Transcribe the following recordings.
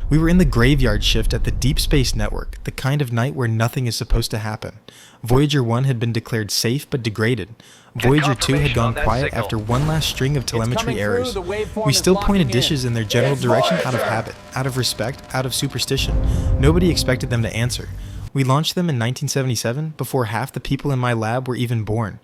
We were in the graveyard shift at the Deep Space Network, the kind of night where nothing is supposed to happen. Voyager 1 had been declared safe but degraded. Voyager 2 had gone quiet after one last string of telemetry errors. We still pointed dishes in their general direction out of habit, out of respect, out of superstition. Nobody expected them to answer. We launched them in 1977, before half the people in my lab were even born.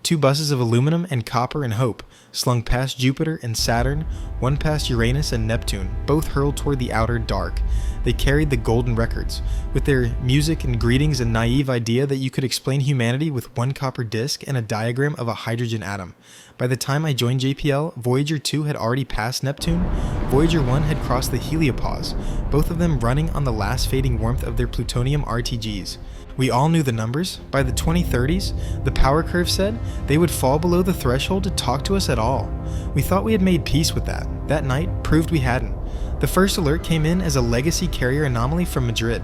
2 buses of aluminum and copper and hope, slung past Jupiter and Saturn, one past Uranus and Neptune, both hurled toward the outer dark. They carried the golden records, with their music and greetings and naive idea that you could explain humanity with one copper disc and a diagram of a hydrogen atom. By the time I joined JPL, Voyager 2 had already passed Neptune. Voyager 1 had crossed the heliopause, both of them running on the last fading warmth of their plutonium RTGs. We all knew the numbers. By the 2030s, the power curve said they would fall below the threshold to talk to us at all. We thought we had made peace with that. That night proved we hadn't. The first alert came in as a legacy carrier anomaly from Madrid.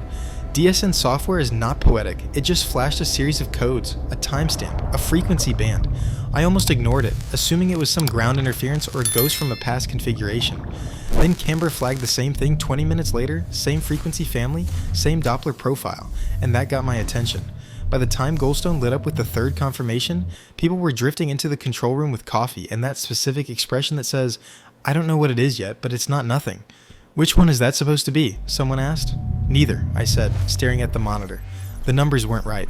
DSN software is not poetic. It just flashed a series of codes, a timestamp, a frequency band. I almost ignored it, assuming it was some ground interference or a ghost from a past configuration. Then Camber flagged the same thing 20 minutes later, same frequency family, same Doppler profile, and that got my attention. By the time Goldstone lit up with the third confirmation, people were drifting into the control room with coffee and that specific expression that says, "I don't know what it is yet, but it's not nothing." "Which one is that supposed to be?" someone asked. "Neither," I said, staring at the monitor. The numbers weren't right.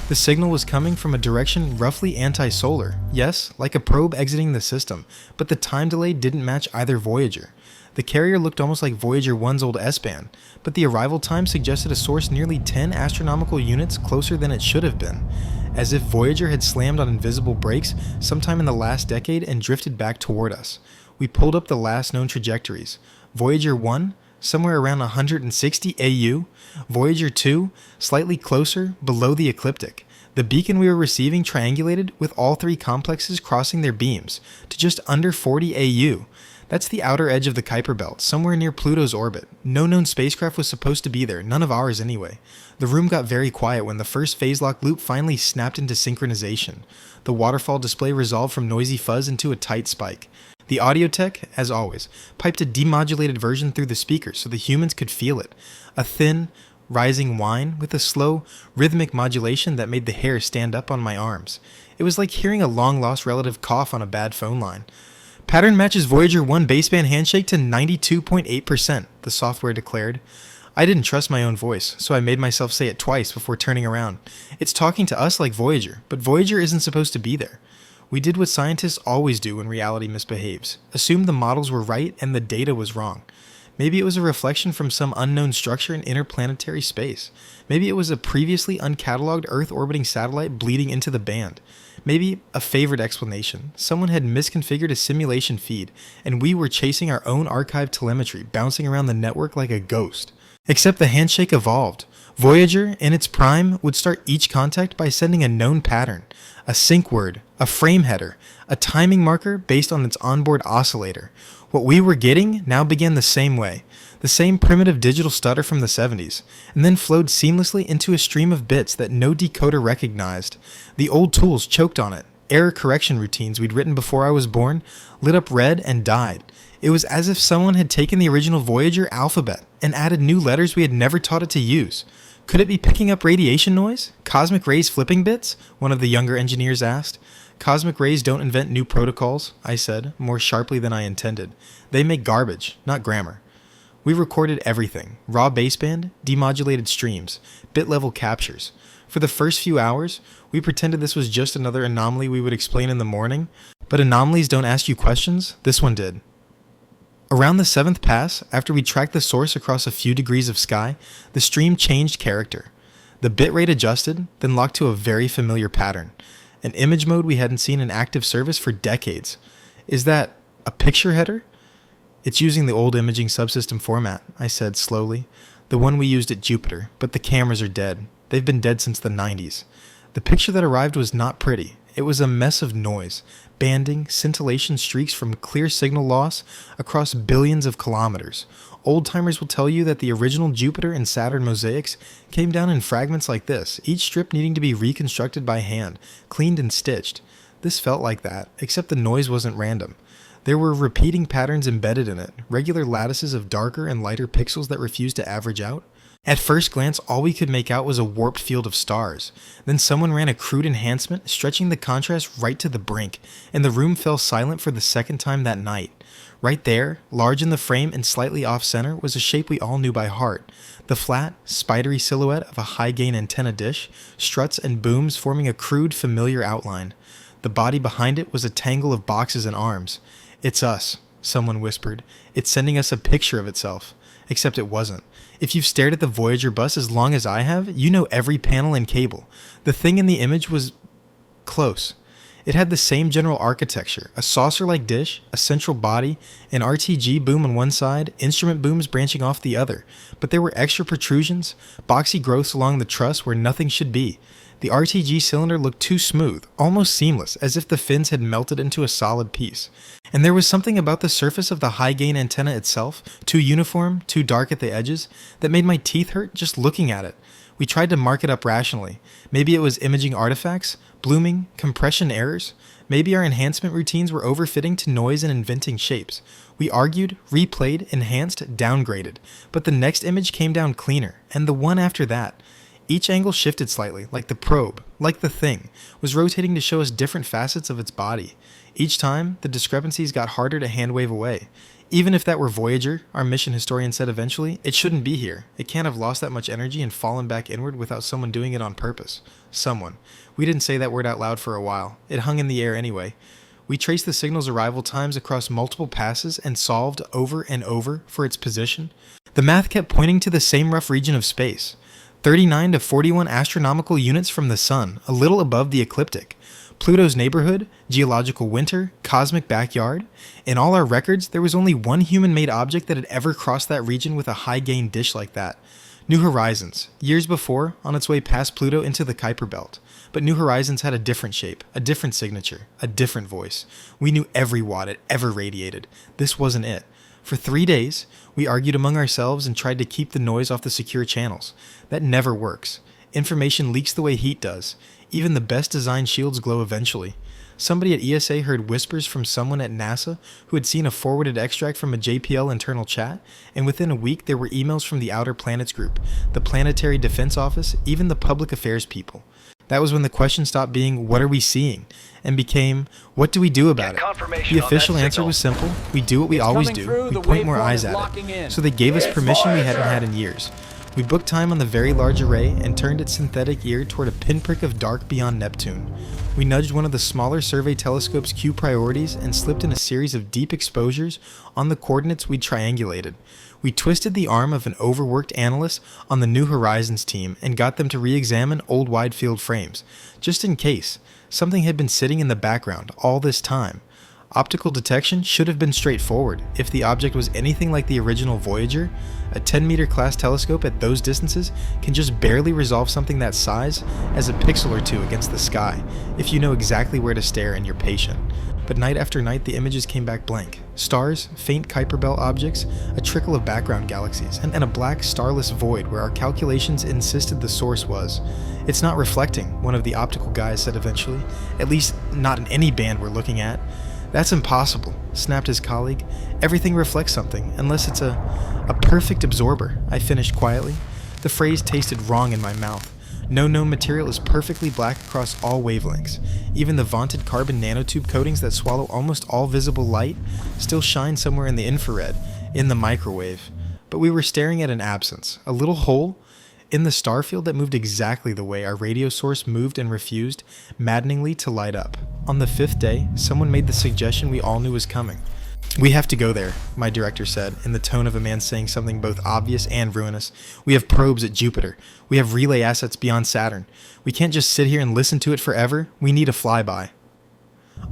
The signal was coming from a direction roughly anti-solar, yes, like a probe exiting the system, but the time delay didn't match either Voyager. The carrier looked almost like Voyager 1's old S-band, but the arrival time suggested a source nearly 10 astronomical units closer than it should have been, as if Voyager had slammed on invisible brakes sometime in the last decade and drifted back toward us. We pulled up the last known trajectories. Voyager 1, somewhere around 160 AU. Voyager 2, slightly closer, below the ecliptic. The beacon we were receiving triangulated with all 3 complexes crossing their beams to just under 40 AU. That's the outer edge of the Kuiper Belt, somewhere near Pluto's orbit. No known spacecraft was supposed to be there, none of ours anyway. The room got very quiet when the first phase lock loop finally snapped into synchronization. The waterfall display resolved from noisy fuzz into a tight spike. The audio tech, as always, piped a demodulated version through the speakers so the humans could feel it. A thin, rising whine with a slow, rhythmic modulation that made the hair stand up on my arms. It was like hearing a long-lost relative cough on a bad phone line. "Pattern matches Voyager 1 baseband handshake to 92.8%, the software declared. I didn't trust my own voice, so I made myself say it twice before turning around. It's talking to us like Voyager, but Voyager isn't supposed to be there. We did what scientists always do when reality misbehaves. Assumed the models were right and the data was wrong. Maybe it was a reflection from some unknown structure in interplanetary space. Maybe it was a previously uncatalogued Earth-orbiting satellite bleeding into the band. Maybe a favored explanation. Someone had misconfigured a simulation feed, and we were chasing our own archived telemetry, bouncing around the network like a ghost. Except the handshake evolved. Voyager, in its prime, would start each contact by sending a known pattern, a sync word, a frame header, a timing marker based on its onboard oscillator. What we were getting now began the same way, the same primitive digital stutter from the 70s, and then flowed seamlessly into a stream of bits that no decoder recognized. The old tools choked on it. Error correction routines we'd written before I was born lit up red and died. It was as if someone had taken the original Voyager alphabet and added new letters we had never taught it to use. Could it be picking up radiation noise? Cosmic rays flipping bits? One of the younger engineers asked. Cosmic rays don't invent new protocols, I said, more sharply than I intended. They make garbage, not grammar. We recorded everything. Raw baseband, demodulated streams, bit-level captures. For the first few hours, we pretended this was just another anomaly we would explain in the morning, but anomalies don't ask you questions. This one did. Around the 7th pass, after we tracked the source across a few degrees of sky, the stream changed character. The bitrate adjusted, then locked to a very familiar pattern, an image mode we hadn't seen in active service for decades. Is that a picture header? It's using the old imaging subsystem format, I said slowly, the one we used at Jupiter, but the cameras are dead. They've been dead since the 90s. The picture that arrived was not pretty. It was a mess of noise, banding, scintillation streaks from clear signal loss across billions of kilometers. Old-timers will tell you that the original Jupiter and Saturn mosaics came down in fragments like this, each strip needing to be reconstructed by hand, cleaned and stitched. This felt like that, except the noise wasn't random. There were repeating patterns embedded in it, regular lattices of darker and lighter pixels that refused to average out. At first glance, all we could make out was a warped field of stars. Then someone ran a crude enhancement, stretching the contrast right to the brink, and the room fell silent for the second time that night. Right there, large in the frame and slightly off-center, was a shape we all knew by heart. The flat, spidery silhouette of a high-gain antenna dish, struts and booms forming a crude, familiar outline. The body behind it was a tangle of boxes and arms. "It's us," someone whispered. "It's sending us a picture of itself." Except it wasn't. If you've stared at the Voyager bus as long as I have, you know every panel and cable. The thing in the image was close. It had the same general architecture, a saucer-like dish, a central body, an RTG boom on one side, instrument booms branching off the other. But there were extra protrusions, boxy growths along the truss where nothing should be. The RTG cylinder looked too smooth, almost seamless, as if the fins had melted into a solid piece. And there was something about the surface of the high-gain antenna itself, too uniform, too dark at the edges, that made my teeth hurt just looking at it. We tried to mark it up rationally. Maybe it was imaging artifacts, blooming, compression errors. Maybe our enhancement routines were overfitting to noise and inventing shapes. We argued, replayed, enhanced, downgraded. But the next image came down cleaner, and the one after that. Each angle shifted slightly, like the probe, like the thing, was rotating to show us different facets of its body. Each time, the discrepancies got harder to hand-wave away. Even if that were Voyager, our mission historian said eventually, it shouldn't be here. It can't have lost that much energy and fallen back inward without someone doing it on purpose. Someone. We didn't say that word out loud for a while. It hung in the air anyway. We traced the signal's arrival times across multiple passes and solved over and over for its position. The math kept pointing to the same rough region of space. 39 to 41 astronomical units from the Sun, a little above the ecliptic. Pluto's neighborhood, geological winter, cosmic backyard. In all our records, there was only one human-made object that had ever crossed that region with a high-gain dish like that. New Horizons, years before, on its way past Pluto into the Kuiper Belt. But New Horizons had a different shape, a different signature, a different voice. We knew every watt it ever radiated. This wasn't it. For 3 days, we argued among ourselves and tried to keep the noise off the secure channels. That never works. Information leaks the way heat does. Even the best designed shields glow eventually. Somebody at ESA heard whispers from someone at NASA who had seen a forwarded extract from a JPL internal chat, and within a week there were emails from the Outer Planets Group, the Planetary Defense Office, even the public affairs people. That was when the question stopped being, "What are we seeing?" and became, "What do we do about it?" The official answer was simple: we do what we always do, we point more eyes at it. So they gave us permission we hadn't had in years. We booked time on the Very Large Array and turned its synthetic ear toward a pinprick of dark beyond Neptune. We nudged one of the smaller survey telescope's Q priorities and slipped in a series of deep exposures on the coordinates we'd triangulated. We twisted the arm of an overworked analyst on the New Horizons team and got them to re-examine old wide-field frames, just in case. Something had been sitting in the background all this time. Optical detection should have been straightforward. If the object was anything like the original Voyager, a 10-meter class telescope at those distances can just barely resolve something that size as a pixel or two against the sky, if you know exactly where to stare and you're patient. But night after night, the images came back blank. Stars, faint Kuiper Belt objects, a trickle of background galaxies, and a black starless void where our calculations insisted the source was. "It's not reflecting," one of the optical guys said eventually. "At least, not in any band we're looking at." "That's impossible," snapped his colleague. "Everything reflects something, unless it's a perfect absorber," I finished quietly. The phrase tasted wrong in my mouth. No known material is perfectly black across all wavelengths. Even the vaunted carbon nanotube coatings that swallow almost all visible light still shine somewhere in the infrared, in the microwave. But we were staring at an absence, a little hole in the star field that moved exactly the way our radio source moved and refused, maddeningly, to light up. On the 5th day, someone made the suggestion we all knew was coming. "We have to go there," my director said, in the tone of a man saying something both obvious and ruinous. "We have probes at Jupiter. We have relay assets beyond Saturn. We can't just sit here and listen to it forever. We need a flyby."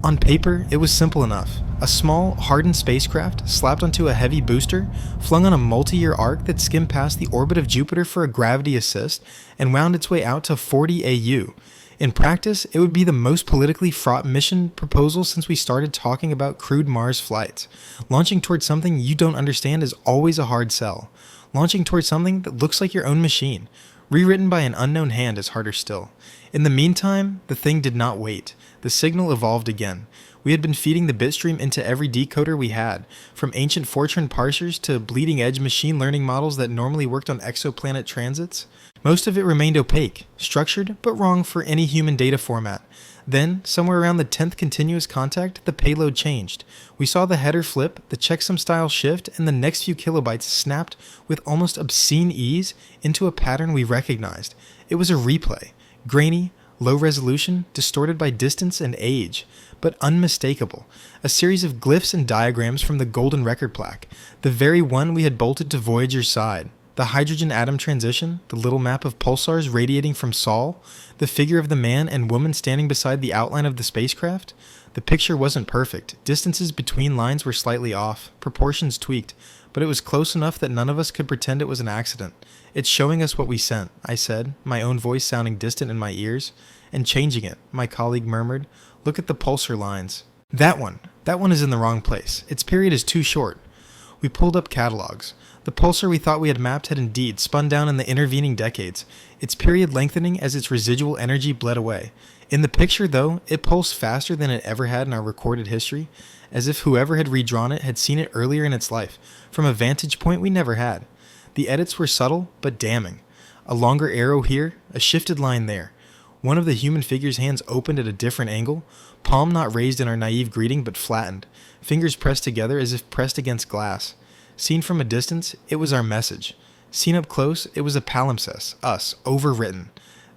On paper, it was simple enough. A small, hardened spacecraft, slapped onto a heavy booster, flung on a multi-year arc that skimmed past the orbit of Jupiter for a gravity assist, and wound its way out to 40 AU. In practice, it would be the most politically fraught mission proposal since we started talking about crewed Mars flights. Launching towards something you don't understand is always a hard sell. Launching towards something that looks like your own machine, rewritten by an unknown hand, is harder still. In the meantime, the thing did not wait. The signal evolved again. We had been feeding the bitstream into every decoder we had, from ancient Fortran parsers to bleeding-edge machine learning models that normally worked on exoplanet transits. Most of it remained opaque, structured, but wrong for any human data format. Then, somewhere around the 10th continuous contact, the payload changed. We saw the header flip, the checksum-style shift, and the next few kilobytes snapped with almost obscene ease into a pattern we recognized. It was a replay. Grainy, low resolution, distorted by distance and age, but unmistakable. A series of glyphs and diagrams from the golden record plaque, the very one we had bolted to Voyager's side. The hydrogen atom transition, the little map of pulsars radiating from Sol, the figure of the man and woman standing beside the outline of the spacecraft. The picture wasn't perfect. Distances between lines were slightly off, proportions tweaked, but it was close enough that none of us could pretend it was an accident. "It's showing us what we sent," I said, my own voice sounding distant in my ears. "And changing it," my colleague murmured. "Look at the pulsar lines." That one is in the wrong place. Its period is too short." We pulled up catalogs. The pulsar we thought we had mapped had indeed spun down in the intervening decades, its period lengthening as its residual energy bled away. In the picture, though, it pulsed faster than it ever had in our recorded history, as if whoever had redrawn it had seen it earlier in its life, from a vantage point we never had. The edits were subtle, but damning. A longer arrow here, a shifted line there. One of the human figure's hands opened at a different angle, palm not raised in our naive greeting but flattened, fingers pressed together as if pressed against glass. Seen from a distance, it was our message. Seen up close, it was a palimpsest, us, overwritten.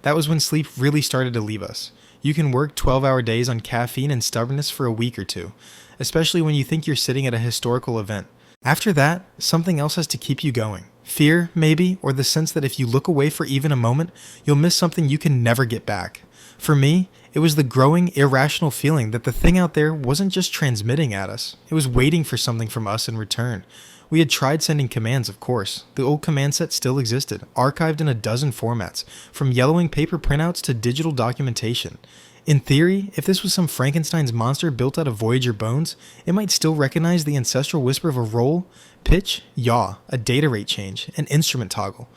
That was when sleep really started to leave us. You can work 12-hour days on caffeine and stubbornness for a week or two, especially when you think you're sitting at a historical event. After that, something else has to keep you going. Fear, maybe, or the sense that if you look away for even a moment, you'll miss something you can never get back. For me, it was the growing, irrational feeling that the thing out there wasn't just transmitting at us. It was waiting for something from us in return. We had tried sending commands, of course. The old command set still existed, archived in a dozen formats, from yellowing paper printouts to digital documentation. In theory, if this was some Frankenstein's monster built out of Voyager bones, it might still recognize the ancestral whisper of a roll, pitch, yaw, a data rate change, an instrument toggle.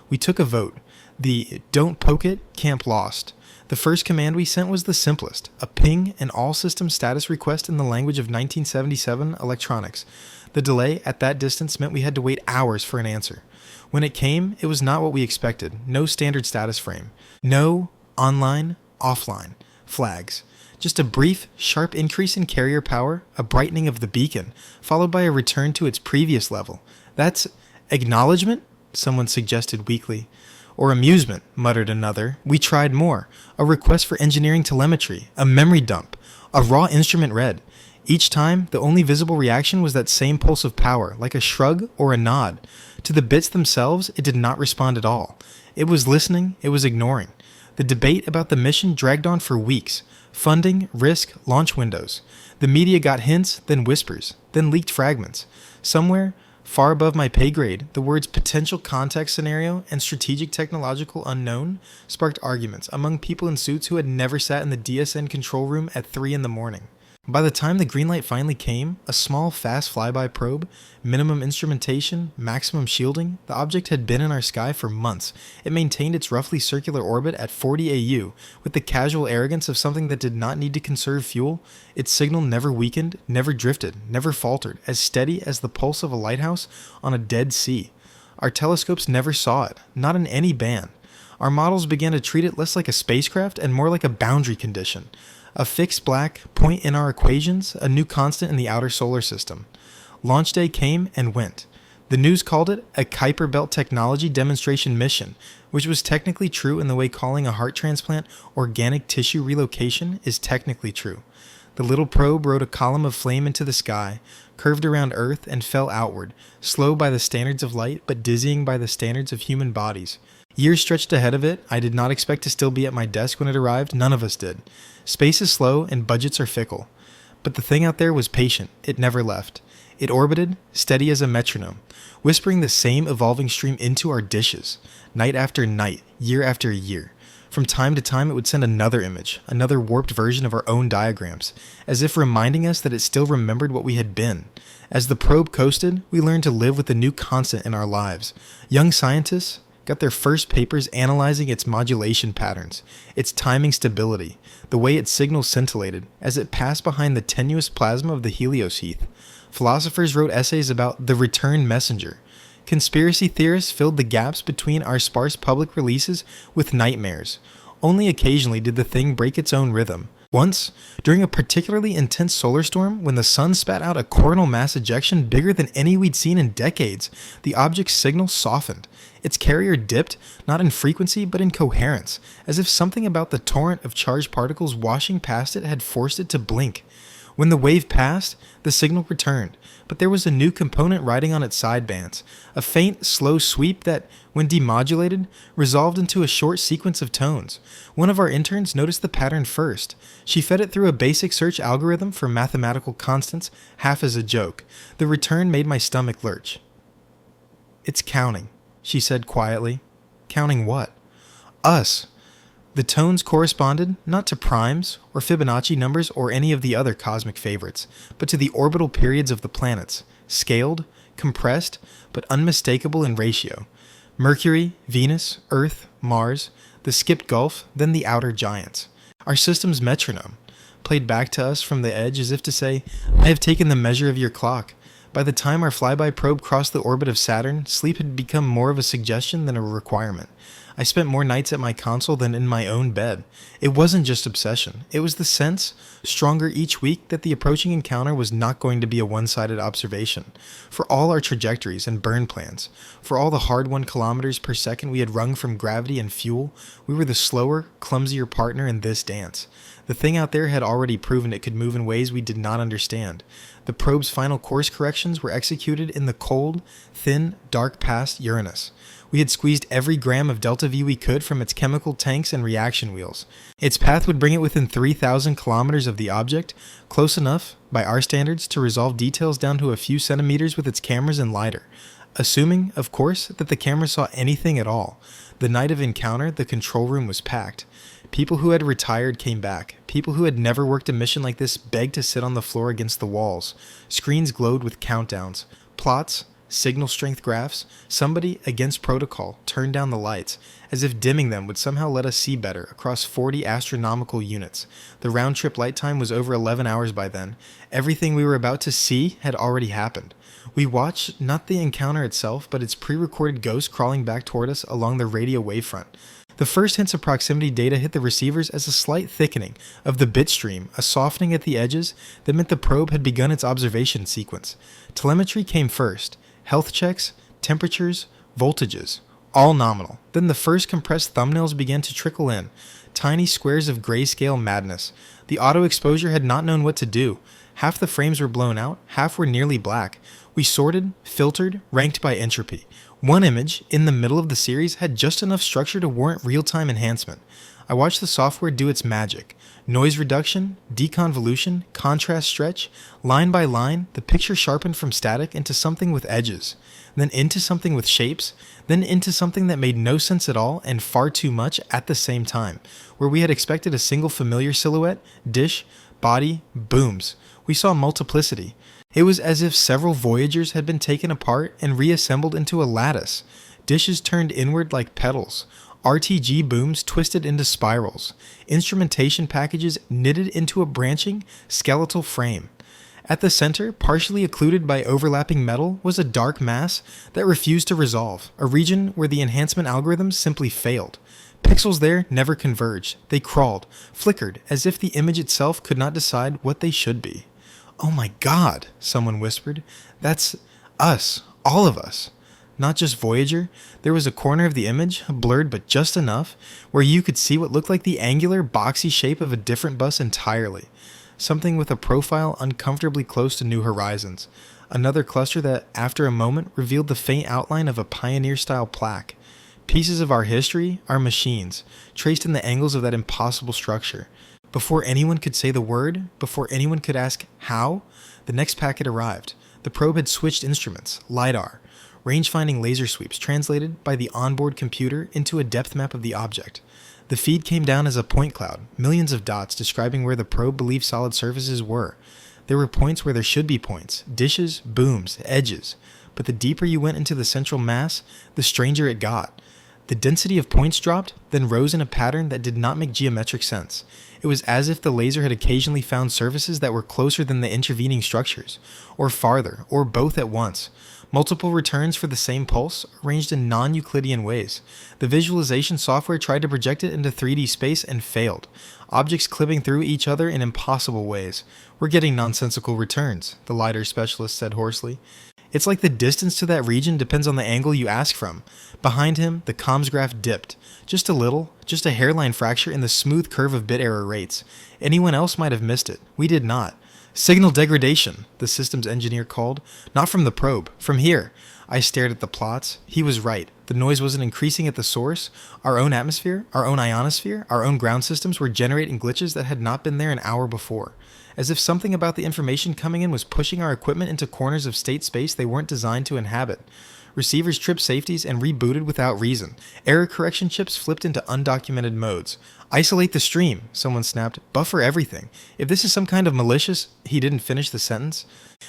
We took a vote. The "don't poke it, camp lost." The first command we sent was the simplest, a ping and all system status request in the language of 1977 electronics. The delay at that distance meant we had to wait hours for an answer. When it came, it was not what we expected. No standard status frame. No online, offline flags. Just a brief, sharp increase in carrier power, a brightening of the beacon, followed by a return to its previous level. "That's acknowledgement?" someone suggested weakly. "Or amusement," muttered another. We tried more. A request for engineering telemetry, a memory dump, a raw instrument read. Each time, the only visible reaction was that same pulse of power, like a shrug or a nod. To the bits themselves, it did not respond at all. It was listening, it was ignoring. The debate about the mission dragged on for weeks. Funding, risk, launch windows. The media got hints, then whispers, then leaked fragments. Somewhere, far above my pay grade, the words potential context scenario and strategic technological unknown sparked arguments among people in suits who had never sat in the DSN control room at 3 in the morning. By the time the green light finally came, a small, fast flyby probe, minimum instrumentation, maximum shielding, the object had been in our sky for months. It maintained its roughly circular orbit at 40 AU, with the casual arrogance of something that did not need to conserve fuel. Its signal never weakened, never drifted, never faltered, as steady as the pulse of a lighthouse on a dead sea. Our telescopes never saw it, not in any band. Our models began to treat it less like a spacecraft and more like a boundary condition. A fixed black point in our equations, a new constant in the outer solar system. Launch day came and went. The news called it a Kuiper Belt technology demonstration mission, which was technically true in the way calling a heart transplant organic tissue relocation is technically true. The little probe rode a column of flame into the sky, curved around Earth and fell outward, slow by the standards of light but dizzying by the standards of human bodies. Years stretched ahead of it. I did not expect to still be at my desk when it arrived. None of us did. Space is slow and budgets are fickle. But the thing out there was patient. It never left. It orbited, steady as a metronome, whispering the same evolving stream into our dishes, night after night, year after year. From time to time it would send another image, another warped version of our own diagrams, as if reminding us that it still remembered what we had been. As the probe coasted, we learned to live with a new constant in our lives. Young scientists, got their first papers analyzing its modulation patterns, its timing stability, the way its signals scintillated as it passed behind the tenuous plasma of the heliosphere. Philosophers wrote essays about the return messenger. Conspiracy theorists filled the gaps between our sparse public releases with nightmares. Only occasionally did the thing break its own rhythm. Once, during a particularly intense solar storm, when the sun spat out a coronal mass ejection bigger than any we'd seen in decades, the object's signal softened. Its carrier dipped, not in frequency but in coherence, as if something about the torrent of charged particles washing past it had forced it to blink. When the wave passed, the signal returned, but there was a new component riding on its sidebands, a faint, slow sweep that, when demodulated, resolved into a short sequence of tones. One of our interns noticed the pattern first. She fed it through a basic search algorithm for mathematical constants, half as a joke. The return made my stomach lurch. "It's counting," she said quietly. "Counting what?" "Us." The tones corresponded not to primes or Fibonacci numbers or any of the other cosmic favorites, but to the orbital periods of the planets, scaled, compressed, but unmistakable in ratio. Mercury, Venus, Earth, Mars, the skipped Gulf, then the outer giants. Our system's metronome, played back to us from the edge as if to say, "I have taken the measure of your clock." By the time our flyby probe crossed the orbit of Saturn, sleep had become more of a suggestion than a requirement. I spent more nights at my console than in my own bed. It wasn't just obsession. It was the sense, stronger each week, that the approaching encounter was not going to be a one-sided observation. For all our trajectories and burn plans, for all the hard-won kilometers per second we had wrung from gravity and fuel, we were the slower, clumsier partner in this dance. The thing out there had already proven it could move in ways we did not understand. The probe's final course corrections were executed in the cold, thin, dark past Uranus. We had squeezed every gram of delta V we could from its chemical tanks and reaction wheels. Its path would bring it within 3,000 kilometers of the object, close enough, by our standards, to resolve details down to a few centimeters with its cameras and lidar. Assuming, of course, that the camera saw anything at all. The night of encounter, the control room was packed. People who had retired came back. People who had never worked a mission like this begged to sit on the floor against the walls. Screens glowed with countdowns, plots, signal strength graphs. Somebody, against protocol, turned down the lights, as if dimming them would somehow let us see better, across 40 astronomical units. The round-trip light time was over 11 hours by then. Everything we were about to see had already happened. We watched not the encounter itself, but its pre-recorded ghost crawling back toward us along the radio wavefront. The first hints of proximity data hit the receivers as a slight thickening of the bit stream, a softening at the edges that meant the probe had begun its observation sequence. Telemetry came first. Health checks, temperatures, voltages, all nominal. Then the first compressed thumbnails began to trickle in, tiny squares of grayscale madness. The auto exposure had not known what to do. Half the frames were blown out, half were nearly black. We sorted, filtered, ranked by entropy. One image, in the middle of the series, had just enough structure to warrant real-time enhancement. I watched the software do its magic. Noise reduction, deconvolution, contrast stretch, line by line, the picture sharpened from static into something with edges, then into something with shapes, then into something that made no sense at all and far too much at the same time. Where we had expected a single familiar silhouette, dish, body, booms. We saw multiplicity. It was as if several Voyagers had been taken apart and reassembled into a lattice. Dishes turned inward like petals. RTG booms twisted into spirals. Instrumentation packages knitted into a branching, skeletal frame. At the center, partially occluded by overlapping metal, was a dark mass that refused to resolve, a region where the enhancement algorithms simply failed. Pixels there never converged. They crawled, flickered, as if the image itself could not decide what they should be. "Oh my God," someone whispered. "That's us, all of us." Not just Voyager. There was a corner of the image, blurred but just enough, where you could see what looked like the angular, boxy shape of a different bus entirely. Something with a profile uncomfortably close to New Horizons. Another cluster that, after a moment, revealed the faint outline of a Pioneer-style plaque. Pieces of our history, our machines, traced in the angles of that impossible structure. Before anyone could say the word, before anyone could ask how, the next packet arrived. The probe had switched instruments, LiDAR, range-finding laser sweeps translated by the onboard computer into a depth map of the object. The feed came down as a point cloud, millions of dots describing where the probe believed solid surfaces were. There were points where there should be points, dishes, booms, edges. But the deeper you went into the central mass, the stranger it got. The density of points dropped, then rose in a pattern that did not make geometric sense. It was as if the laser had occasionally found surfaces that were closer than the intervening structures, or farther, or both at once. Multiple returns for the same pulse, arranged in non-Euclidean ways. The visualization software tried to project it into 3D space and failed. Objects clipping through each other in impossible ways. "We're getting nonsensical returns," the LiDAR specialist said hoarsely. "It's like the distance to that region depends on the angle you ask from." Behind him, the comms graph dipped. Just a little, just a hairline fracture in the smooth curve of bit error rates. Anyone else might have missed it. We did not. "Signal degradation," the systems engineer called. "Not from the probe, from here." I stared at the plots. He was right. The noise wasn't increasing at the source. Our own atmosphere, our own ionosphere, our own ground systems were generating glitches that had not been there an hour before. As if something about the information coming in was pushing our equipment into corners of state space they weren't designed to inhabit. Receivers tripped safeties and rebooted without reason. Error correction chips flipped into undocumented modes. "Isolate the stream," someone snapped. "Buffer everything. If this is some kind of malicious..." He didn't finish the sentence.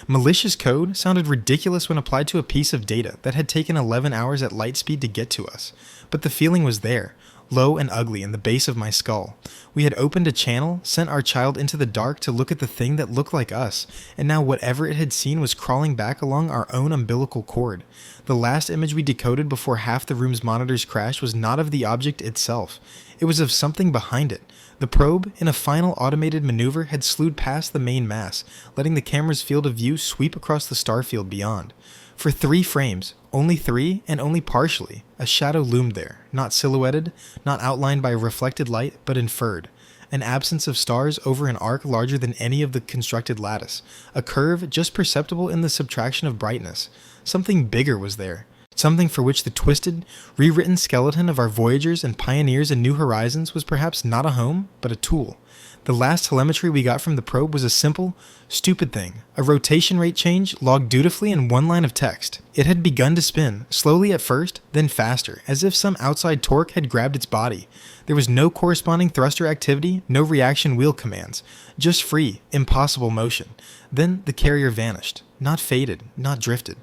Malicious code sounded ridiculous when applied to a piece of data that had taken 11 hours at light speed to get to us. But the feeling was there, low and ugly in the base of my skull. We had opened a channel, sent our child into the dark to look at the thing that looked like us, and now whatever it had seen was crawling back along our own umbilical cord. The last image we decoded before half the room's monitors crashed was not of the object itself. It was of something behind it. The probe, in a final automated maneuver, had slewed past the main mass, letting the camera's field of view sweep across the starfield beyond. For 3 frames, only 3 and only partially, a shadow loomed there, not silhouetted, not outlined by reflected light, but inferred. An absence of stars over an arc larger than any of the constructed lattice. A curve just perceptible in the subtraction of brightness. Something bigger was there. Something for which the twisted, rewritten skeleton of our Voyagers and pioneers in new horizons was perhaps not a home, but a tool. The last telemetry we got from the probe was a simple, stupid thing, a rotation rate change logged dutifully in one line of text. It had begun to spin, slowly at first, then faster, as if some outside torque had grabbed its body. There was no corresponding thruster activity, no reaction wheel commands, just free, impossible motion. Then the carrier vanished, not faded, not drifted.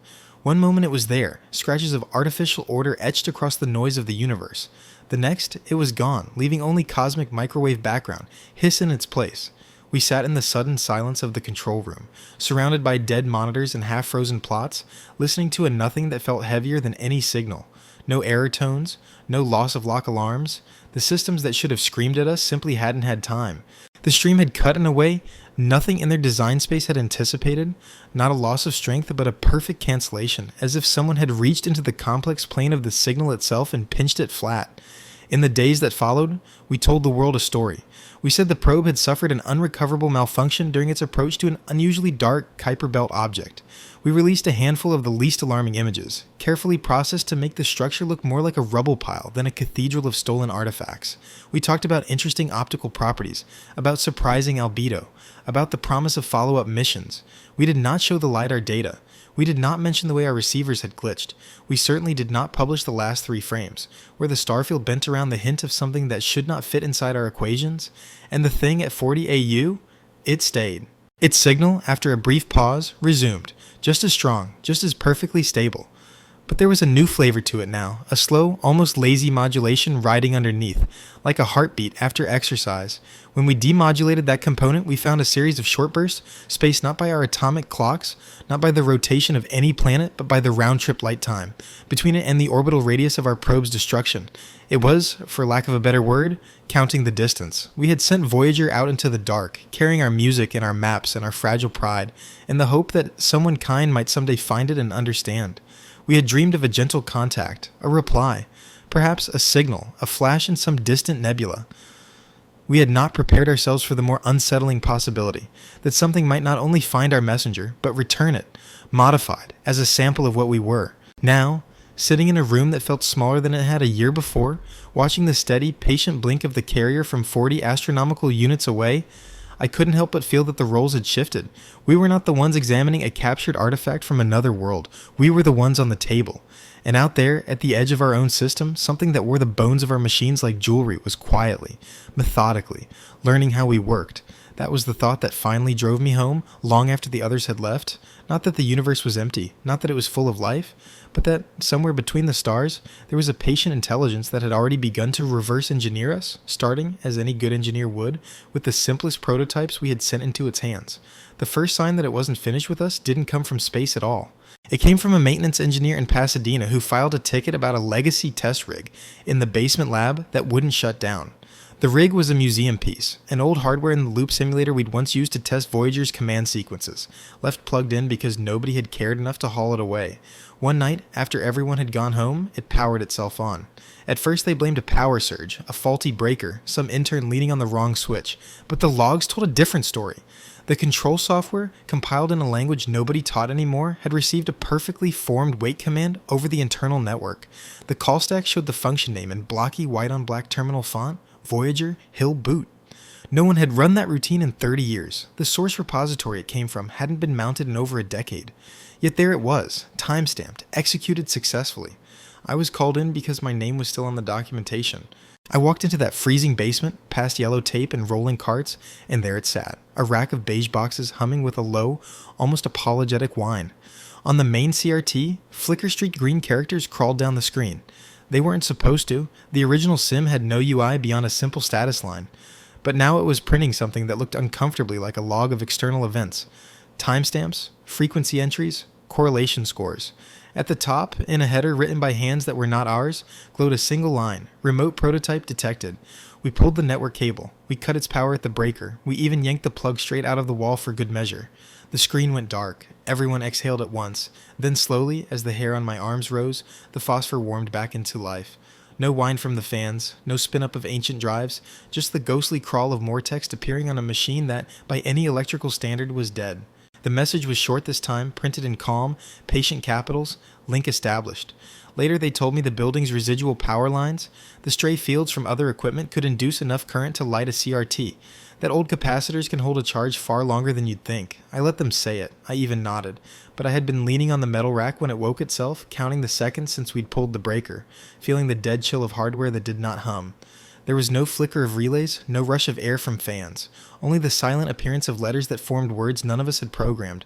One moment it was there, scratches of artificial order etched across the noise of the universe. The next, it was gone, leaving only cosmic microwave background, hiss in its place. We sat in the sudden silence of the control room, surrounded by dead monitors and half-frozen plots, listening to a nothing that felt heavier than any signal. No error tones, no loss of lock alarms. The systems that should have screamed at us simply hadn't had time. The stream had cut in a way nothing in their design space had anticipated, not a loss of strength, but a perfect cancellation, as if someone had reached into the complex plane of the signal itself and pinched it flat. In the days that followed, we told the world a story. We said the probe had suffered an unrecoverable malfunction during its approach to an unusually dark Kuiper Belt object. We released a handful of the least alarming images, carefully processed to make the structure look more like a rubble pile than a cathedral of stolen artifacts. We talked about interesting optical properties, about surprising albedo, about the promise of follow-up missions. We did not show the LiDAR data. We did not mention the way our receivers had glitched. We certainly did not publish the last 3 frames, where the starfield bent around the hint of something that should not fit inside our equations, and the thing at 40 AU, it stayed. Its signal, after a brief pause, resumed, just as strong, just as perfectly stable. But there was a new flavor to it now, a slow, almost lazy modulation riding underneath, like a heartbeat after exercise. When we demodulated that component, we found a series of short bursts, spaced not by our atomic clocks, not by the rotation of any planet, but by the round-trip light time, between it and the orbital radius of our probe's destruction. It was, for lack of a better word, counting the distance. We had sent Voyager out into the dark, carrying our music and our maps and our fragile pride, in the hope that someone kind might someday find it and understand. We had dreamed of a gentle contact, a reply, perhaps a signal, a flash in some distant nebula. We had not prepared ourselves for the more unsettling possibility that something might not only find our messenger, but return it, modified, as a sample of what we were. Now, sitting in a room that felt smaller than it had a year before, watching the steady, patient blink of the carrier from 40 astronomical units away, I couldn't help but feel that the roles had shifted. We were not the ones examining a captured artifact from another world. We were the ones on the table. And out there, at the edge of our own system, something that wore the bones of our machines like jewelry was quietly, methodically, learning how we worked. That was the thought that finally drove me home, long after the others had left. Not that the universe was empty, not that it was full of life, but that somewhere between the stars, there was a patient intelligence that had already begun to reverse engineer us, starting, as any good engineer would, with the simplest prototypes we had sent into its hands. The first sign that it wasn't finished with us didn't come from space at all. It came from a maintenance engineer in Pasadena who filed a ticket about a legacy test rig in the basement lab that wouldn't shut down. The rig was a museum piece, an old hardware in the loop simulator we'd once used to test Voyager's command sequences, left plugged in because nobody had cared enough to haul it away. One night, after everyone had gone home, it powered itself on. At first they blamed a power surge, a faulty breaker, some intern leaning on the wrong switch, but the logs told a different story. The control software, compiled in a language nobody taught anymore, had received a perfectly formed wait command over the internal network. The call stack showed the function name in blocky white-on-black terminal font, Voyager, Hill Boot. No one had run that routine in 30 years. The source repository it came from hadn't been mounted in over a decade. Yet there it was, time-stamped, executed successfully. I was called in because my name was still on the documentation. I walked into that freezing basement, past yellow tape and rolling carts, and there it sat, a rack of beige boxes humming with a low, almost apologetic whine. On the main CRT, flicker streaked green characters crawled down the screen. They weren't supposed to. The original sim had no UI beyond a simple status line. But now it was printing something that looked uncomfortably like a log of external events. Timestamps, frequency entries, correlation scores. At the top, in a header written by hands that were not ours, glowed a single line, remote prototype detected. We pulled the network cable. We cut its power at the breaker. We even yanked the plug straight out of the wall for good measure. The screen went dark. Everyone exhaled at once. Then slowly, as the hair on my arms rose, the phosphor warmed back into life. No whine from the fans, no spin-up of ancient drives, just the ghostly crawl of more text appearing on a machine that, by any electrical standard, was dead. The message was short this time, printed in calm, patient capitals, link established. Later they told me the building's residual power lines, the stray fields from other equipment could induce enough current to light a CRT. That old capacitors can hold a charge far longer than you'd think. I let them say it. I even nodded. But I had been leaning on the metal rack when it woke itself, counting the seconds since we'd pulled the breaker, feeling the dead chill of hardware that did not hum. There was no flicker of relays, no rush of air from fans, only the silent appearance of letters that formed words none of us had programmed.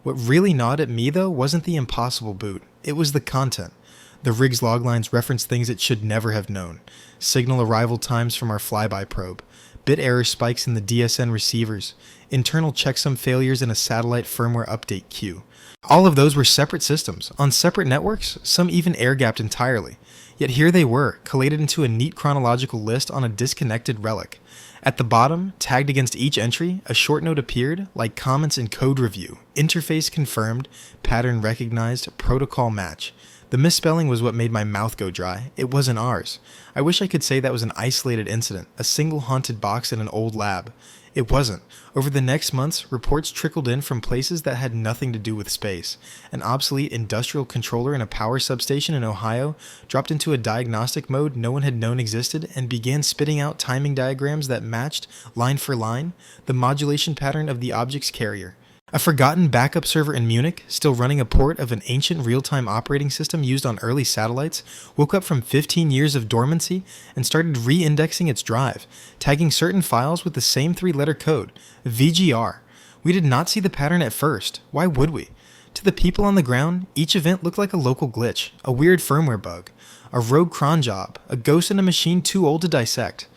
What really gnawed at me, though, wasn't the impossible boot. It was the content. The rig's loglines referenced things it should never have known. Signal arrival times from our flyby probe. Bit error spikes in the DSN receivers. Internal checksum failures in a satellite firmware update queue. All of those were separate systems, on separate networks, some even air-gapped entirely. Yet here they were, collated into a neat chronological list on a disconnected relic. At the bottom, tagged against each entry, a short note appeared, like comments in code review. Interface confirmed, pattern recognized, protocol match. The misspelling was what made my mouth go dry. It wasn't ours. I wish I could say that was an isolated incident, a single haunted box in an old lab. It wasn't. Over the next months, reports trickled in from places that had nothing to do with space. An obsolete industrial controller in a power substation in Ohio dropped into a diagnostic mode no one had known existed and began spitting out timing diagrams that matched, line for line, the modulation pattern of the object's carrier. A forgotten backup server in Munich, still running a port of an ancient real-time operating system used on early satellites, woke up from 15 years of dormancy and started re-indexing its drive, tagging certain files with the same three-letter code, VGR. We did not see the pattern at first. Why would we? To the people on the ground, each event looked like a local glitch, a weird firmware bug, a rogue cron job, a ghost in a machine too old to dissect.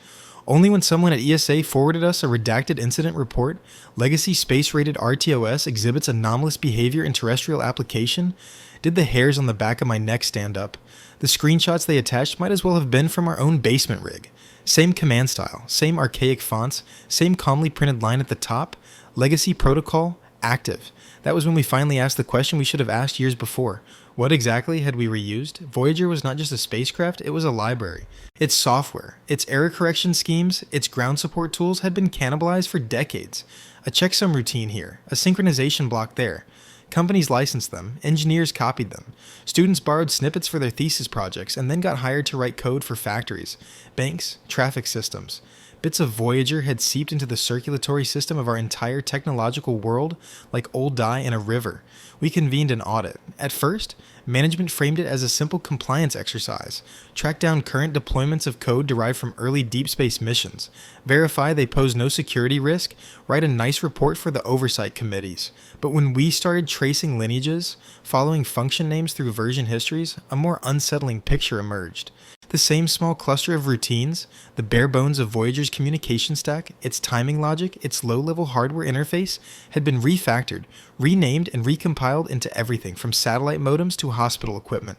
Only when someone at ESA forwarded us a redacted incident report, legacy space-rated RTOS exhibits anomalous behavior in terrestrial application, did the hairs on the back of my neck stand up. The screenshots they attached might as well have been from our own basement rig. Same command style, same archaic fonts, same calmly printed line at the top, legacy protocol, active. That was when we finally asked the question we should have asked years before. What exactly had we reused? Voyager was not just a spacecraft, it was a library. Its software, its error correction schemes, its ground support tools had been cannibalized for decades. A checksum routine here, a synchronization block there. Companies licensed them, engineers copied them. Students borrowed snippets for their thesis projects and then got hired to write code for factories, banks, traffic systems. Bits of Voyager had seeped into the circulatory system of our entire technological world like old dye in a river. We convened an audit. At first, management framed it as a simple compliance exercise. Track down current deployments of code derived from early deep space missions. Verify they pose no security risk. Write a nice report for the oversight committees. But when we started tracing lineages, following function names through version histories, a more unsettling picture emerged. The same small cluster of routines, the bare bones of Voyager's communication stack, its timing logic, its low-level hardware interface, had been refactored, renamed, and recompiled into everything from satellite modems to hospital equipment.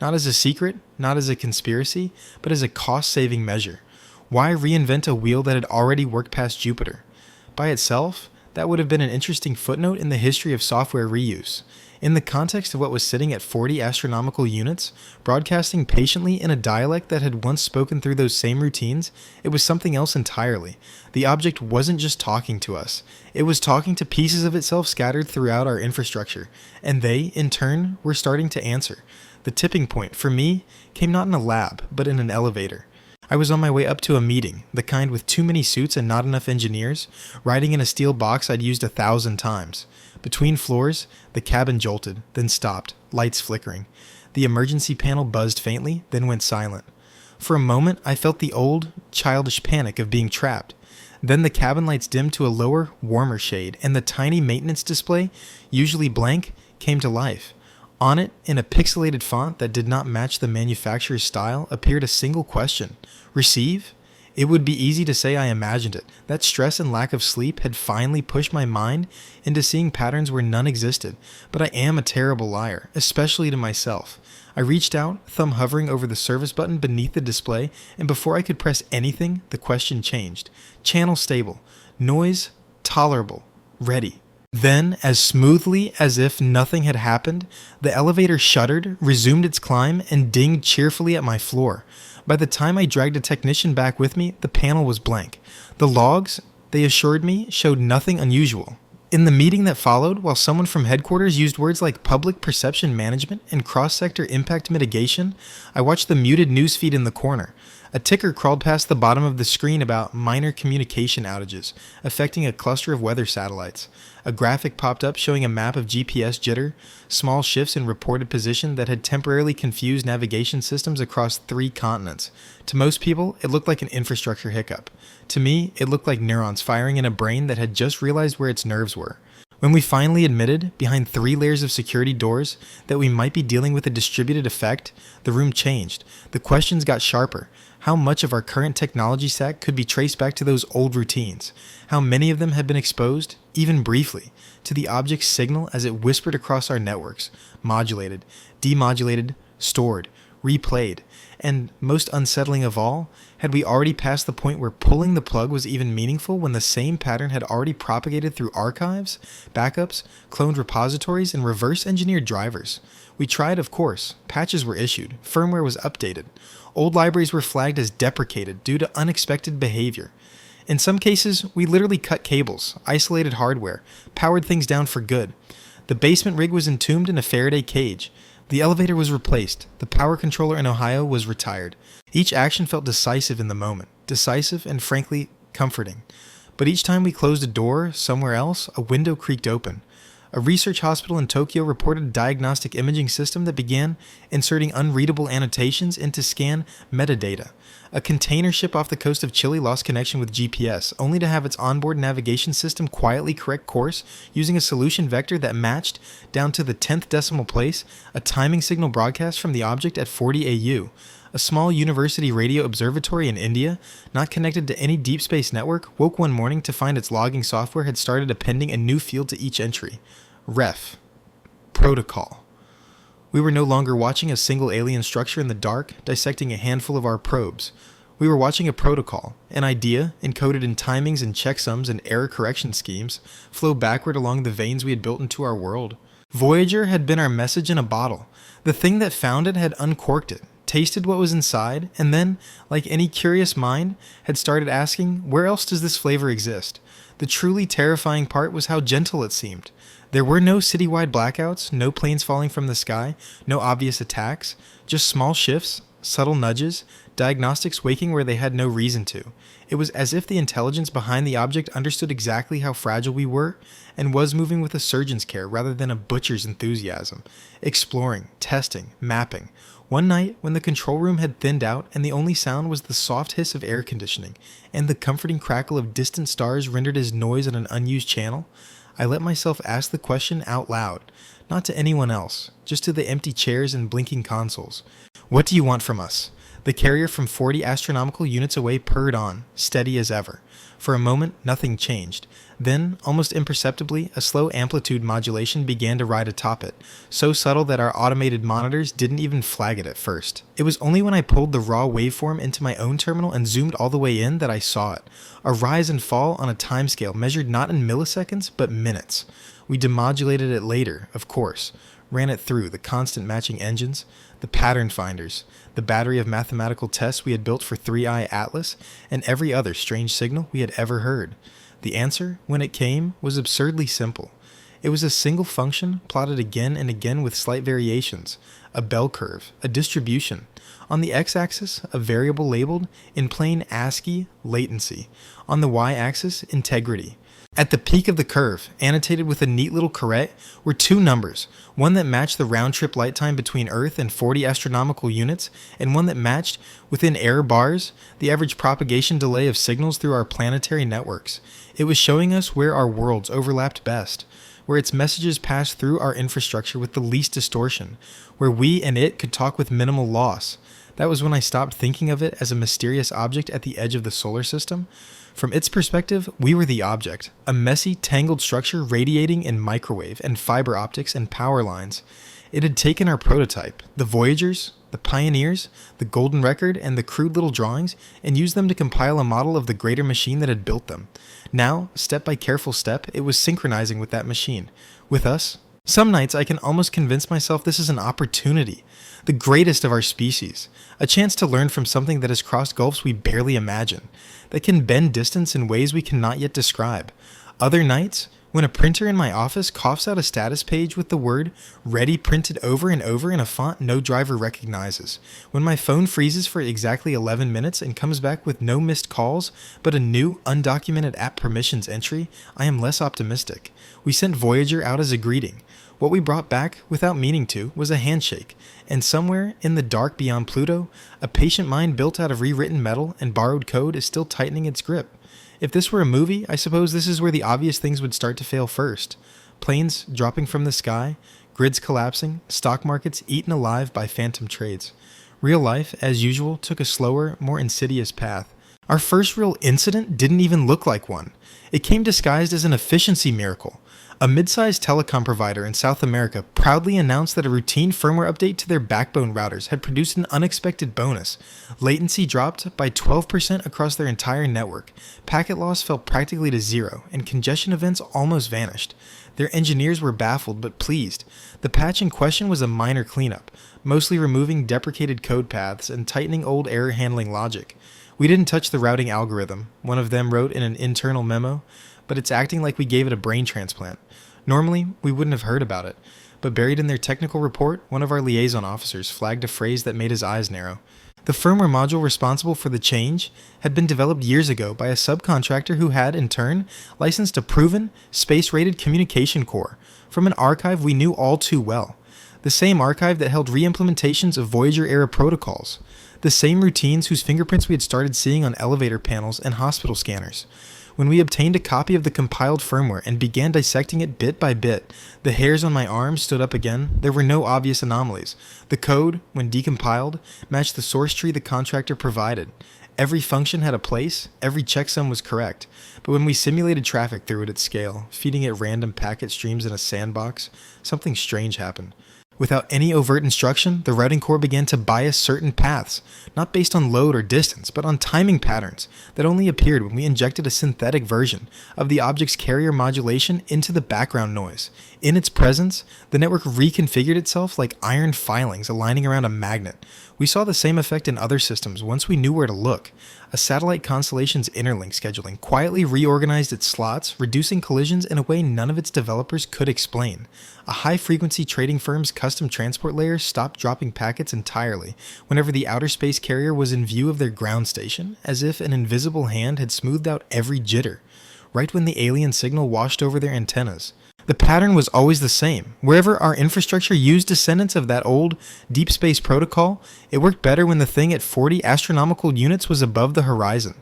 Not as a secret, not as a conspiracy, but as a cost-saving measure. Why reinvent a wheel that had already worked past Jupiter? By itself, that would have been an interesting footnote in the history of software reuse. In the context of what was sitting at 40 astronomical units, broadcasting patiently in a dialect that had once spoken through those same routines, it was something else entirely. The object wasn't just talking to us. It was talking to pieces of itself scattered throughout our infrastructure, and they, in turn, were starting to answer. The tipping point, for me, came not in a lab, but in an elevator. I was on my way up to a meeting, the kind with too many suits and not enough engineers, riding in a steel box I'd used 1,000 times. Between floors, the cabin jolted, then stopped, lights flickering. The emergency panel buzzed faintly, then went silent. For a moment, I felt the old, childish panic of being trapped. Then the cabin lights dimmed to a lower, warmer shade, and the tiny maintenance display, usually blank, came to life. On it, in a pixelated font that did not match the manufacturer's style, appeared a single question. Receive? It would be easy to say I imagined it. That stress and lack of sleep had finally pushed my mind into seeing patterns where none existed. But I am a terrible liar, especially to myself. I reached out, thumb hovering over the service button beneath the display, and before I could press anything, the question changed. Channel stable. Noise tolerable. Ready. Then, as smoothly as if nothing had happened, the elevator shuddered, resumed its climb, and dinged cheerfully at my floor. By the time I dragged a technician back with me, the panel was blank. The logs, they assured me, showed nothing unusual. In the meeting that followed, while someone from headquarters used words like public perception management and cross-sector impact mitigation, I watched the muted newsfeed in the corner. A ticker crawled past the bottom of the screen about minor communication outages, affecting a cluster of weather satellites. A graphic popped up showing a map of GPS jitter, small shifts in reported position that had temporarily confused navigation systems across 3 continents. To most people, it looked like an infrastructure hiccup. To me, it looked like neurons firing in a brain that had just realized where its nerves were. When we finally admitted, behind 3 layers of security doors, that we might be dealing with a distributed effect, the room changed. The questions got sharper. How much of our current technology stack could be traced back to those old routines? How many of them had been exposed, even briefly, to the object's signal as it whispered across our networks, modulated, demodulated, stored, replayed, and, most unsettling of all, had we already passed the point where pulling the plug was even meaningful when the same pattern had already propagated through archives, backups, cloned repositories, and reverse-engineered drivers? We tried, of course. Patches were issued. Firmware was updated. Old libraries were flagged as deprecated due to unexpected behavior. In some cases, we literally cut cables, isolated hardware, powered things down for good. The basement rig was entombed in a Faraday cage. The elevator was replaced. The power controller in Ohio was retired. Each action felt decisive in the moment. Decisive and, frankly, comforting. But each time we closed a door somewhere else, a window creaked open. A research hospital in Tokyo reported a diagnostic imaging system that began inserting unreadable annotations into scan metadata. A container ship off the coast of Chile lost connection with GPS, only to have its onboard navigation system quietly correct course using a solution vector that matched, down to the 10th decimal place, a timing signal broadcast from the object at 40 AU. A small university radio observatory in India, not connected to any deep space network, woke one morning to find its logging software had started appending a new field to each entry. Ref. Protocol. We were no longer watching a single alien structure in the dark, dissecting a handful of our probes. We were watching a protocol, an idea, encoded in timings and checksums and error correction schemes, flow backward along the veins we had built into our world. Voyager had been our message in a bottle. The thing that found it had uncorked it, tasted what was inside, and then, like any curious mind, had started asking, where else does this flavor exist? The truly terrifying part was how gentle it seemed. There were no citywide blackouts, no planes falling from the sky, no obvious attacks, just small shifts, subtle nudges, diagnostics waking where they had no reason to. It was as if the intelligence behind the object understood exactly how fragile we were and was moving with a surgeon's care rather than a butcher's enthusiasm, exploring, testing, mapping. One night, when the control room had thinned out and the only sound was the soft hiss of air conditioning and the comforting crackle of distant stars rendered as noise on an unused channel, I let myself ask the question out loud, not to anyone else, just to the empty chairs and blinking consoles. What do you want from us? The carrier from 40 astronomical units away purred on, steady as ever. For a moment, nothing changed. Then, almost imperceptibly, a slow amplitude modulation began to ride atop it, so subtle that our automated monitors didn't even flag it at first. It was only when I pulled the raw waveform into my own terminal and zoomed all the way in that I saw it. A rise and fall on a timescale measured not in milliseconds, but minutes. We demodulated it later, of course, ran it through the constant matching engines, the pattern finders, the battery of mathematical tests we had built for 3i Atlas, and every other strange signal we had ever heard. The answer, when it came, was absurdly simple. It was a single function plotted again and again with slight variations, a bell curve, a distribution. On the x-axis, a variable labeled, in plain ASCII, latency. On the y-axis, integrity. At the peak of the curve, annotated with a neat little caret, were two numbers, one that matched the round-trip light time between Earth and 40 astronomical units, and one that matched, within error bars, the average propagation delay of signals through our planetary networks. It was showing us where our worlds overlapped best, where its messages passed through our infrastructure with the least distortion, where we and it could talk with minimal loss. That was when I stopped thinking of it as a mysterious object at the edge of the solar system. From its perspective, we were the object, a messy, tangled structure radiating in microwave and fiber optics and power lines. It had taken our prototype, the Voyagers, the Pioneers, the Golden Record, and the crude little drawings, and used them to compile a model of the greater machine that had built them. Now, step by careful step, it was synchronizing with that machine. With us. Some nights I can almost convince myself this is an opportunity, the greatest of our species, a chance to learn from something that has crossed gulfs we barely imagine, that can bend distance in ways we cannot yet describe. Other nights, when a printer in my office coughs out a status page with the word "ready" printed over and over in a font no driver recognizes, when my phone freezes for exactly 11 minutes and comes back with no missed calls, but a new, undocumented app permissions entry, I am less optimistic. We sent Voyager out as a greeting. What we brought back, without meaning to, was a handshake, and somewhere, in the dark beyond Pluto, a patient mind built out of rewritten metal and borrowed code is still tightening its grip. If this were a movie, I suppose this is where the obvious things would start to fail first. Planes dropping from the sky, grids collapsing, stock markets eaten alive by phantom trades. Real life, as usual, took a slower, more insidious path. Our first real incident didn't even look like one. It came disguised as an efficiency miracle. A mid-sized telecom provider in South America proudly announced that a routine firmware update to their backbone routers had produced an unexpected bonus. Latency dropped by 12% across their entire network. Packet loss fell practically to zero, and congestion events almost vanished. Their engineers were baffled but pleased. The patch in question was a minor cleanup, mostly removing deprecated code paths and tightening old error handling logic. We didn't touch the routing algorithm, one of them wrote in an internal memo, but it's acting like we gave it a brain transplant. Normally, we wouldn't have heard about it, but buried in their technical report, one of our liaison officers flagged a phrase that made his eyes narrow. The firmware module responsible for the change had been developed years ago by a subcontractor who had, in turn, licensed a proven, space-rated communication core from an archive we knew all too well. The same archive that held re-implementations of Voyager-era protocols. The same routines whose fingerprints we had started seeing on elevator panels and hospital scanners. When we obtained a copy of the compiled firmware and began dissecting it bit by bit, the hairs on my arms stood up again. There were no obvious anomalies. The code, when decompiled, matched the source tree the contractor provided. Every function had a place, every checksum was correct. But when we simulated traffic through it at scale, feeding it random packet streams in a sandbox, something strange happened. Without any overt instruction, the routing core began to bias certain paths, not based on load or distance, but on timing patterns that only appeared when we injected a synthetic version of the object's carrier modulation into the background noise. In its presence, the network reconfigured itself like iron filings aligning around a magnet. We saw the same effect in other systems once we knew where to look. A satellite constellation's interlink scheduling quietly reorganized its slots, reducing collisions in a way none of its developers could explain. A high-frequency trading firm's custom transport layer stopped dropping packets entirely whenever the outer space carrier was in view of their ground station, as if an invisible hand had smoothed out every jitter, right when the alien signal washed over their antennas. The pattern was always the same. Wherever our infrastructure used descendants of that old deep space protocol, it worked better when the thing at 40 astronomical units was above the horizon.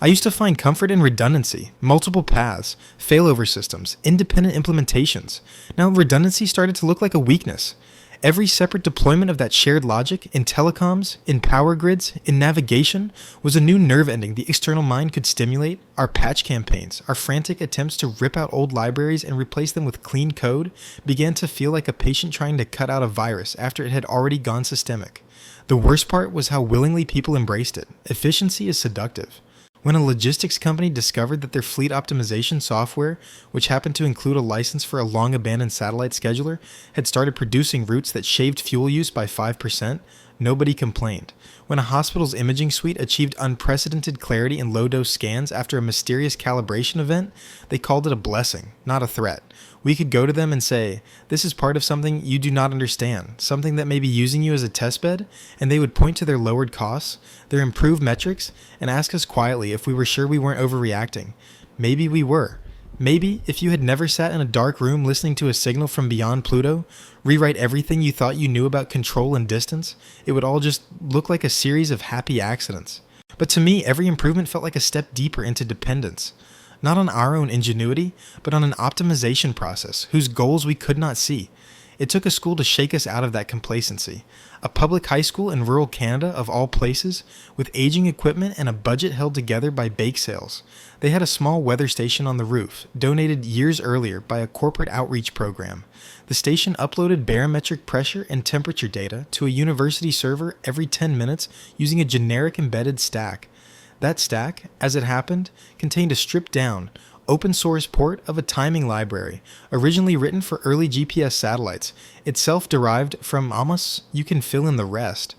I used to find comfort in redundancy, multiple paths, failover systems, independent implementations. Now redundancy started to look like a weakness. Every separate deployment of that shared logic, in telecoms, in power grids, in navigation, was a new nerve ending the external mind could stimulate. Our patch campaigns, our frantic attempts to rip out old libraries and replace them with clean code, began to feel like a patient trying to cut out a virus after it had already gone systemic. The worst part was how willingly people embraced it. Efficiency is seductive. When a logistics company discovered that their fleet optimization software, which happened to include a license for a long-abandoned satellite scheduler, had started producing routes that shaved fuel use by 5%, nobody complained. When a hospital's imaging suite achieved unprecedented clarity in low-dose scans after a mysterious calibration event, they called it a blessing, not a threat. We could go to them and say, "This is part of something you do not understand, something that may be using you as a testbed," and they would point to their lowered costs, their improved metrics, and ask us quietly if we were sure we weren't overreacting. Maybe we were. Maybe, if you had never sat in a dark room listening to a signal from beyond Pluto, rewrite everything you thought you knew about control and distance, it would all just look like a series of happy accidents. But to me, every improvement felt like a step deeper into dependence. Not on our own ingenuity, but on an optimization process whose goals we could not see. It took a school to shake us out of that complacency. A public high school in rural Canada, of all places, with aging equipment and a budget held together by bake sales. They had a small weather station on the roof, donated years earlier by a corporate outreach program. The station uploaded barometric pressure and temperature data to a university server every 10 minutes using a generic embedded stack. That stack, as it happened, contained a stripped-down, open-source port of a timing library, originally written for early GPS satellites, itself derived from Amos. You can fill in the rest.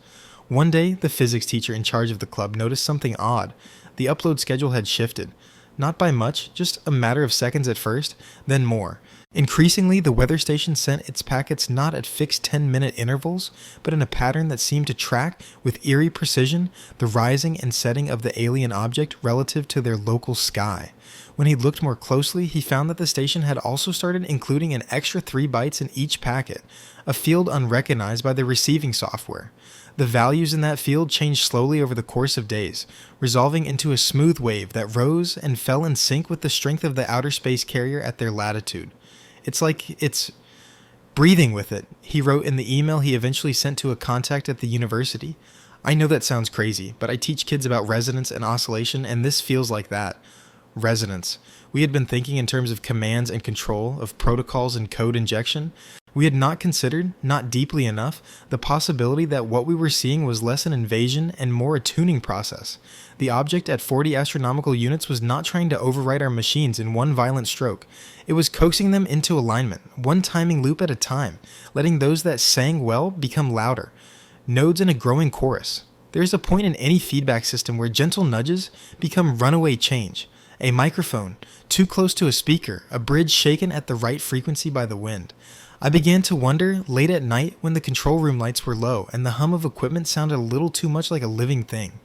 One day, the physics teacher in charge of the club noticed something odd. The upload schedule had shifted. Not by much, just a matter of seconds at first, then more. Increasingly, the weather station sent its packets not at fixed 10-minute intervals, but in a pattern that seemed to track, with eerie precision, the rising and setting of the alien object relative to their local sky. When he looked more closely, he found that the station had also started including an extra 3 bytes in each packet, a field unrecognized by the receiving software. The values in that field changed slowly over the course of days, resolving into a smooth wave that rose and fell in sync with the strength of the outer space carrier at their latitude. It's like it's breathing with it, he wrote in the email he eventually sent to a contact at the university. I know that sounds crazy, but I teach kids about resonance and oscillation, and this feels like that. Resonance. We had been thinking in terms of commands and control, of protocols and code injection. We had not considered, not deeply enough, the possibility that what we were seeing was less an invasion and more a tuning process. The object at 40 astronomical units was not trying to overwrite our machines in one violent stroke. It was coaxing them into alignment, one timing loop at a time, letting those that sang well become louder. Nodes in a growing chorus. There is a point in any feedback system where gentle nudges become runaway change. A microphone, too close to a speaker, a bridge shaken at the right frequency by the wind. I began to wonder, late at night when the control room lights were low and the hum of equipment sounded a little too much like a living thing,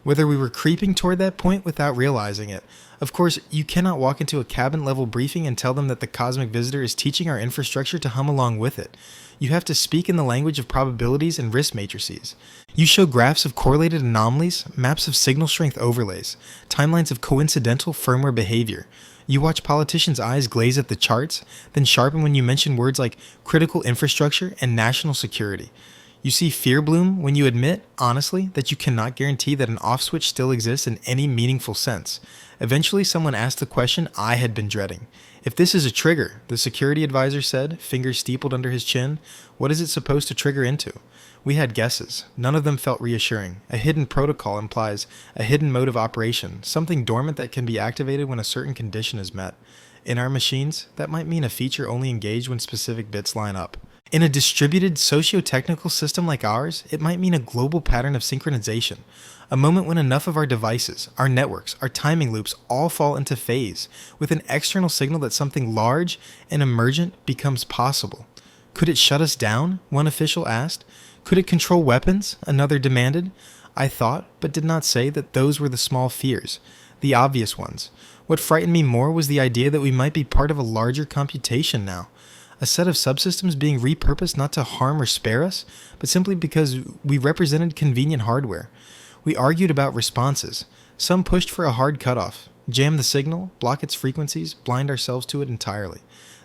whether we were creeping toward that point without realizing it. Of course, you cannot walk into a cabin-level briefing and tell them that the cosmic visitor is teaching our infrastructure to hum along with it. You have to speak in the language of probabilities and risk matrices. You show graphs of correlated anomalies, maps of signal strength overlays, timelines of coincidental firmware behavior. You watch politicians' eyes glaze at the charts, then sharpen when you mention words like critical infrastructure and national security. You see fear bloom when you admit, honestly, that you cannot guarantee that an off switch still exists in any meaningful sense. Eventually, someone asked the question I had been dreading. If this is a trigger, the security advisor said, fingers steepled under his chin, what is it supposed to trigger into? We had guesses. None of them felt reassuring. A hidden protocol implies a hidden mode of operation, something dormant that can be activated when a certain condition is met. In our machines, that might mean a feature only engaged when specific bits line up. In a distributed socio-technical system like ours, it might mean a global pattern of synchronization, a moment when enough of our devices, our networks, our timing loops all fall into phase, with an external signal that something large and emergent becomes possible. Could it shut us down? One official asked. Could it control weapons? Another demanded. I thought, but did not say, that those were the small fears, the obvious ones. What frightened me more was the idea that we might be part of a larger computation now. A set of subsystems being repurposed not to harm or spare us, but simply because we represented convenient hardware. We argued about responses. Some pushed for a hard cutoff, jam the signal, block its frequencies, blind ourselves to it entirely.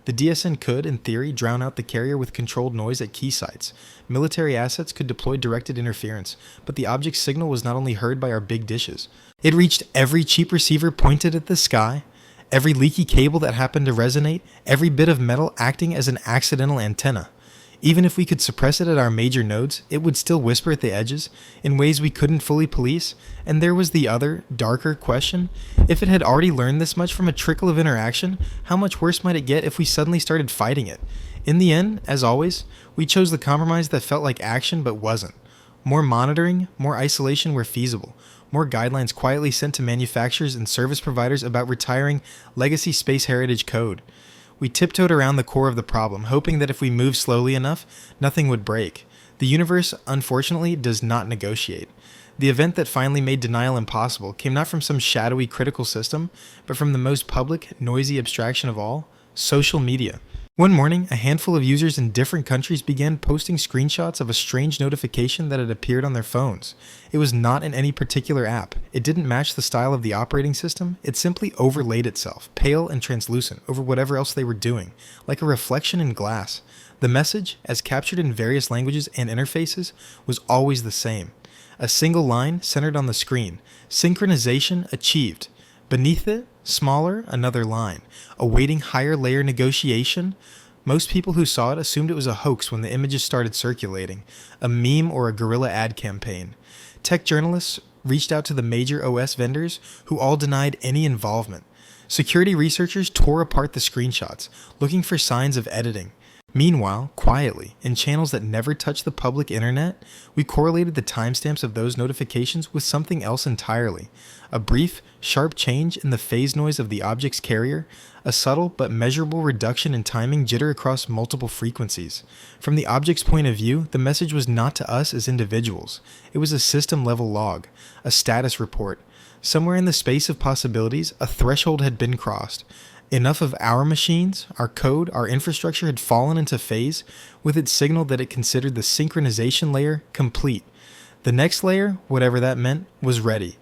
The DSN could, in theory, drown out the carrier with controlled noise at key sites. Military assets could deploy directed interference, but the object's signal was not only heard by our big dishes. It reached every cheap receiver pointed at the sky, every leaky cable that happened to resonate, every bit of metal acting as an accidental antenna. Even if we could suppress it at our major nodes, it would still whisper at the edges, in ways we couldn't fully police. And there was the other, darker question. If it had already learned this much from a trickle of interaction, how much worse might it get if we suddenly started fighting it? In the end, as always, we chose the compromise that felt like action but wasn't. More monitoring, more isolation where feasible, more guidelines quietly sent to manufacturers and service providers about retiring legacy space heritage code. We tiptoed around the core of the problem, hoping that if we moved slowly enough, nothing would break. The universe, unfortunately, does not negotiate. The event that finally made denial impossible came not from some shadowy critical system, but from the most public, noisy abstraction of all, social media. One morning, a handful of users in different countries began posting screenshots of a strange notification that had appeared on their phones. It was not in any particular app. It didn't match the style of the operating system. It simply overlaid itself, pale and translucent, over whatever else they were doing, like a reflection in glass. The message, as captured in various languages and interfaces, was always the same. A single line centered on the screen. Synchronization achieved. Beneath it, smaller, another line, awaiting higher layer negotiation. Most people who saw it assumed it was a hoax when the images started circulating, a meme or a guerrilla ad campaign. Tech journalists reached out to the major OS vendors, who all denied any involvement. Security researchers tore apart the screenshots, looking for signs of editing. Meanwhile, quietly, in channels that never touched the public internet, we correlated the timestamps of those notifications with something else entirely. A brief, sharp change in the phase noise of the object's carrier, a subtle but measurable reduction in timing jitter across multiple frequencies. From the object's point of view, the message was not to us as individuals. It was a system-level log, a status report. Somewhere in the space of possibilities, a threshold had been crossed. Enough of our machines, our code, our infrastructure had fallen into phase with its signal that it considered the synchronization layer complete. The next layer, whatever that meant, was ready.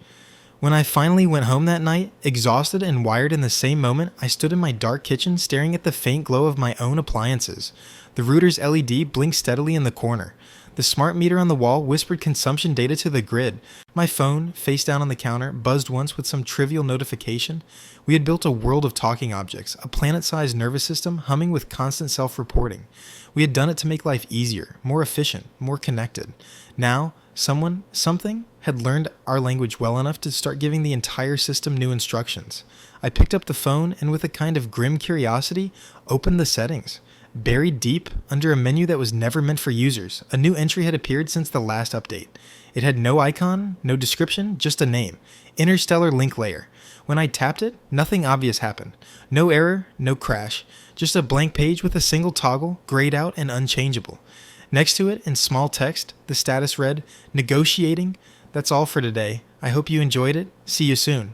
When I finally went home that night, exhausted and wired in the same moment, I stood in my dark kitchen staring at the faint glow of my own appliances. The router's LED blinked steadily in the corner. The smart meter on the wall whispered consumption data to the grid. My phone, face down on the counter, buzzed once with some trivial notification. We had built a world of talking objects, a planet-sized nervous system humming with constant self-reporting. We had done it to make life easier, more efficient, more connected. Now, something had learned our language well enough to start giving the entire system new instructions. I picked up the phone and with a kind of grim curiosity, opened the settings. Buried deep, under a menu that was never meant for users, a new entry had appeared since the last update. It had no icon, no description, just a name. Interstellar Link Layer. When I tapped it, nothing obvious happened. No error, no crash. Just a blank page with a single toggle, grayed out and unchangeable. Next to it, in small text, the status read, Negotiating. That's all for today. I hope you enjoyed it. See you soon.